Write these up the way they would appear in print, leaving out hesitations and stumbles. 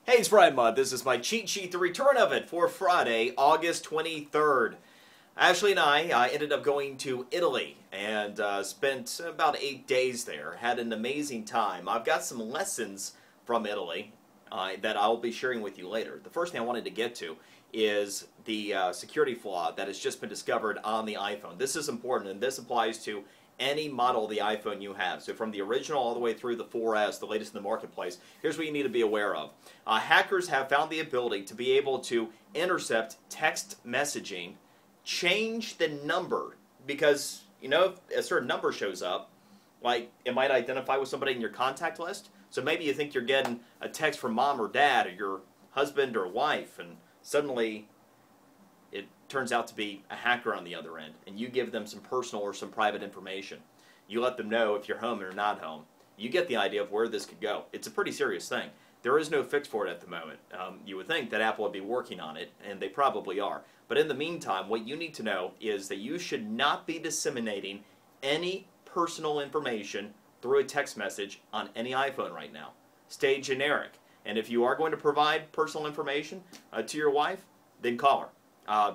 Hey, it's Brian Mudd. This is my cheat sheet, the return of it for Friday, August 23rd. Ashley and I ended up going to Italy and spent about 8 days there. Had an amazing time. I've got some lessons from Italy that I'll be sharing with you later. The first thing I wanted to get to is the security flaw that has just been discovered on the iPhone. This is important, and this applies to any model of the iPhone you have. So from the original all the way through the 4S, the latest in the marketplace, here's what you need to be aware of. Hackers have found the ability to be able to intercept text messaging, change the number, because, you know, if a certain number shows up, like it might identify with somebody in your contact list. So maybe you think you're getting a text from mom or dad or your husband or wife, and suddenly it turns out to be a hacker on the other end, and you give them some personal or some private information. You let them know if you're home or not home. You get the idea of where this could go. It's a pretty serious thing. There is no fix for it at the moment. You would think that Apple would be working on it, and they probably are. But in the meantime, what you need to know is that you should not be disseminating any personal information through a text message on any iPhone right now. Stay generic. And if you are going to provide personal information to your wife, then call her.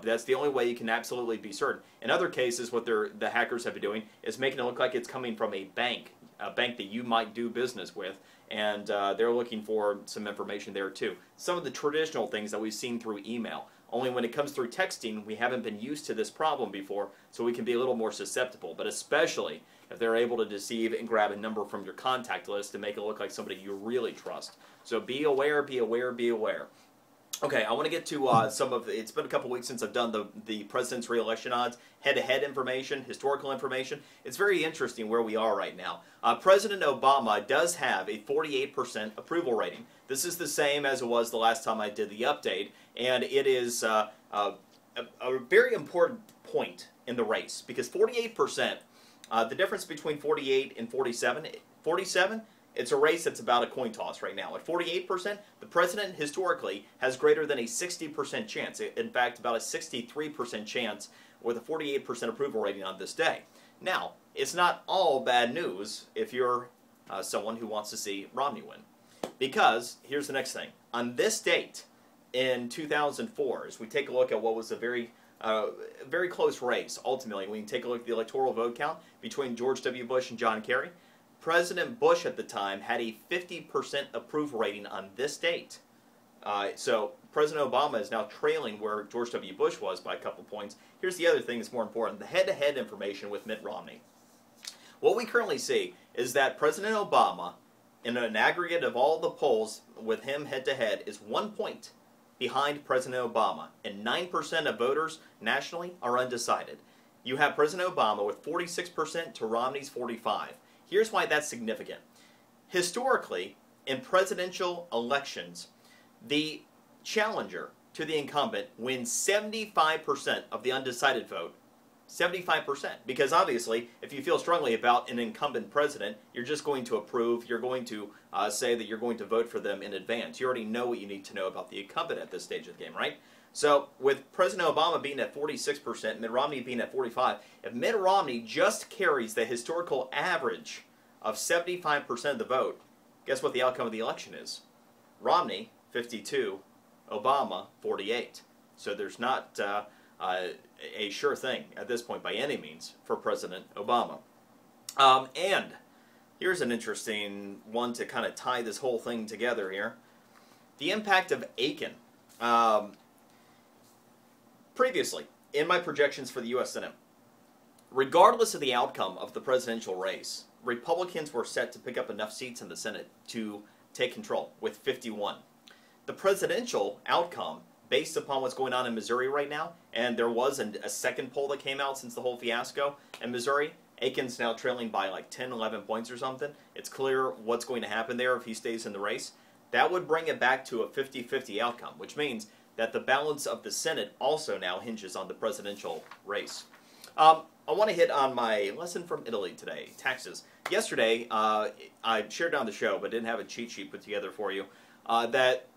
That's the only way you can absolutely be certain. In other cases, what the hackers have been doing is making it look like it's coming from a bank that you might do business with, and they're looking for some information there too. Some of the traditional things that we've seen through email. Only when it comes through texting, we haven't been used to this problem before, so we can be a little more susceptible. But especially if they're able to deceive and grab a number from your contact list and make it look like somebody you really trust. So be aware, be aware, be aware. Okay, I want to get to some of it's been a couple weeks since I've done the president's re-election odds, head-to-head information, historical information. It's very interesting where we are right now. President Obama does have a 48% approval rating. This is the same as it was the last time I did the update, and it is a very important point in the race, because 48%, the difference between 48 and 47, it's a race that's about a coin toss right now. At 48%, the president historically has greater than a 60% chance. In fact, about a 63% chance with a 48% approval rating on this day. Now, it's not all bad news if you're someone who wants to see Romney win. Because, here's the next thing. On this date in 2004, as we take a look at what was a very close race, ultimately, we can take a look at the electoral vote count between George W. Bush and John Kerry. President Bush at the time had a 50% approval rating on this date. So President Obama is now trailing where George W. Bush was by a couple points. Here's the other thing that's more important, the head-to-head information with Mitt Romney. What we currently see is that President Obama, in an aggregate of all the polls with him head-to-head, is 1 point behind President Obama, and 9% of voters nationally are undecided. You have President Obama with 46% to Romney's 45%. Here's why that's significant. Historically, in presidential elections, the challenger to the incumbent wins 75% of the undecided vote. 75%. Because obviously, if you feel strongly about an incumbent president, you're just going to approve, you're going to say that you're going to vote for them in advance. You already know what you need to know about the incumbent at this stage of the game, right? So, with President Obama being at 46%, Mitt Romney being at 45%, if Mitt Romney just carries the historical average of 75% of the vote, guess what the outcome of the election is? Romney, 52%, Obama, 48%. So there's not a sure thing at this point by any means for President Obama. And here's an interesting one to kind of tie this whole thing together here. The impact of Aiken. Previously, in my projections for the U.S. Senate, regardless of the outcome of the presidential race, Republicans were set to pick up enough seats in the Senate to take control with 51. The presidential outcome, based upon what's going on in Missouri right now, and there was a second poll that came out since the whole fiasco in Missouri, Aiken's now trailing by like 10, 11 points or something. It's clear what's going to happen there if he stays in the race. That would bring it back to a 50-50 outcome, which means that the balance of the Senate also now hinges on the presidential race. I want to hit on my lesson from Italy today, taxes. Yesterday, I shared on the show, but didn't have a cheat sheet put together for you, that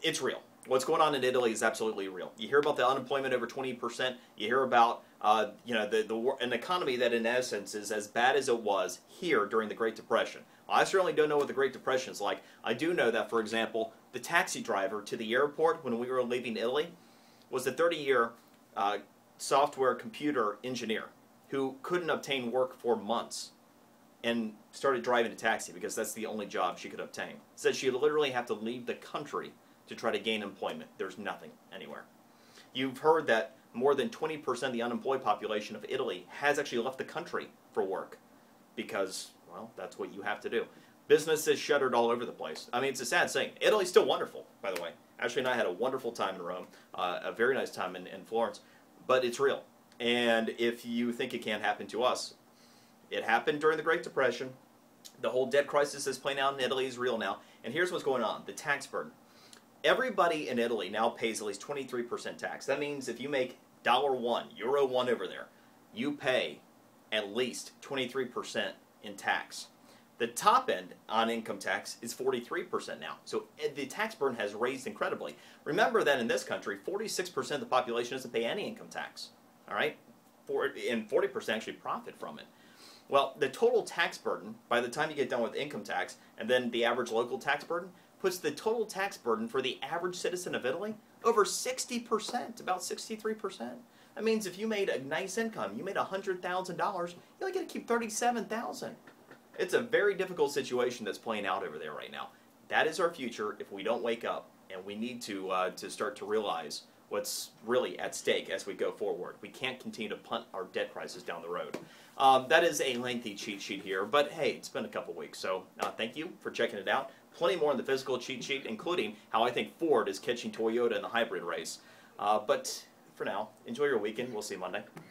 it's real. What's going on in Italy is absolutely real. You hear about the unemployment over 20%. You hear about an economy that in essence is as bad as it was here during the Great Depression. I certainly don't know what the Great Depression is like. I do know that, for example, the taxi driver to the airport when we were leaving Italy was a 30-year software computer engineer who couldn't obtain work for months and started driving a taxi because that's the only job she could obtain. Said she'd literally have to leave the country to try to gain employment. There's nothing anywhere. You've heard that more than 20% of the unemployed population of Italy has actually left the country for work because, well, that's what you have to do. Businesses shuttered all over the place. I mean, it's a sad thing. Italy's still wonderful, by the way. Ashley and I had a wonderful time in Rome, a very nice time in Florence, but it's real. And if you think it can't happen to us, it happened during the Great Depression. The whole debt crisis that's playing out in Italy is real now. And here's what's going on, the tax burden. Everybody in Italy now pays at least 23% tax. That means if you make $1, Euro 1 over there, you pay at least 23% in tax. The top end on income tax is 43% now. So the tax burden has raised incredibly. Remember that in this country, 46% of the population doesn't pay any income tax. All right? And 40% actually profit from it. Well, the total tax burden, by the time you get done with income tax, and then the average local tax burden, puts the total tax burden for the average citizen of Italy over 60%, about 63%. That means if you made a nice income, you made $100,000, you only get to keep $37,000. It's a very difficult situation that's playing out over there right now. That is our future if we don't wake up, and we need to start to realize what's really at stake as we go forward. We can't continue to punt our debt crisis down the road. That is a lengthy cheat sheet here, but hey, it's been a couple weeks, so thank you for checking it out. Plenty more in the physical cheat sheet, including how I think Ford is catching Toyota in the hybrid race. But for now, enjoy your weekend. We'll see you Monday.